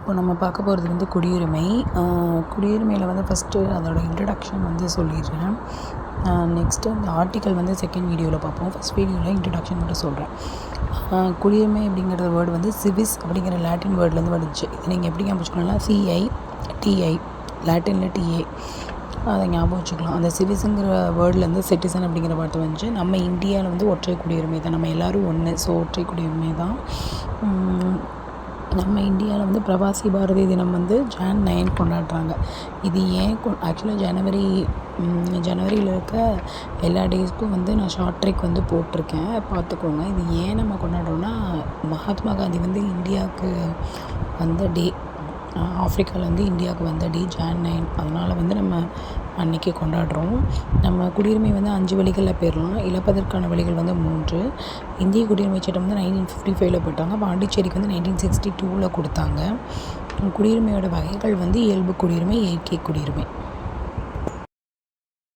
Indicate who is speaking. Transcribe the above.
Speaker 1: இப்போ நம்ம பார்க்க போகிறது வந்து குடியுரிமை. குடியுரிமையில் வந்து ஃபஸ்ட்டு அதோட இன்ட்ரடக்ஷன் வந்து சொல்லிடுறேன். நெக்ஸ்ட்டு அந்த ஆர்டிக்கல் வந்து செகண்ட் வீடியோவில் பார்ப்போம். ஃபஸ்ட் வீடியோவில் இன்ட்ரடக்ஷன் மட்டும் சொல்கிறேன். குடியுரிமை அப்படிங்கிற வேர்டு வந்து சிவிஸ் அப்படிங்கிற லாட்டின் வேர்ட்லேருந்து வந்துச்சு. இது நீங்கள் எப்படி ஞாபகம் வச்சுக்கணும்னா CITI லாட்டினில் டிஏ அதை ஞாபகம் வச்சுக்கலாம். அந்த சிவிஸுங்கிற வேர்ட்லேருந்து சிட்டிசன் அப்படிங்கிற வார்த்தை வந்துச்சு. நம்ம இந்தியாவில் வந்து ஒற்றை குடியுரிமை தான், நம்ம எல்லோரும் ஒன்று. ஸோ ஒற்றை குடியுரிமை தான். நம்ம இந்தியாவில் வந்து பிரவாசி பாரதி தினம் வந்து Jan 9 கொண்டாடுறாங்க. இது ஏன் ஆக்சுவலாக ஜனவரியில் இருக்க எல்லா டேஸ்க்கும் வந்து நான் ஷார்ட் ட்ரிக் வந்து போட்டிருக்கேன், பார்த்துக்கோங்க. இது ஏன் நம்ம கொண்டாடுறோன்னா, மகாத்மா காந்தி வந்து இந்தியாவுக்கு வந்த டே, ஆஃப்ரிக்காவில் வந்து இந்தியாவுக்கு வந்த டே Jan 9. அதனால் வந்து நம்ம அன்றைக்கி கொண்டாடுறோம். நம்ம குடியுரிமை வந்து 5 வழிகளில் பெறலாம். இழப்பதற்கான வழிகள் வந்து 3. இந்திய குடியுரிமை சட்டம் வந்து 1955 போட்டாங்க. பாண்டிச்சேரிக்கு வந்து 1962 கொடுத்தாங்க. குடியுரிமையோட வகைகள் வந்து இயல்பு குடியுரிமை, இயற்கை குடியுரிமை.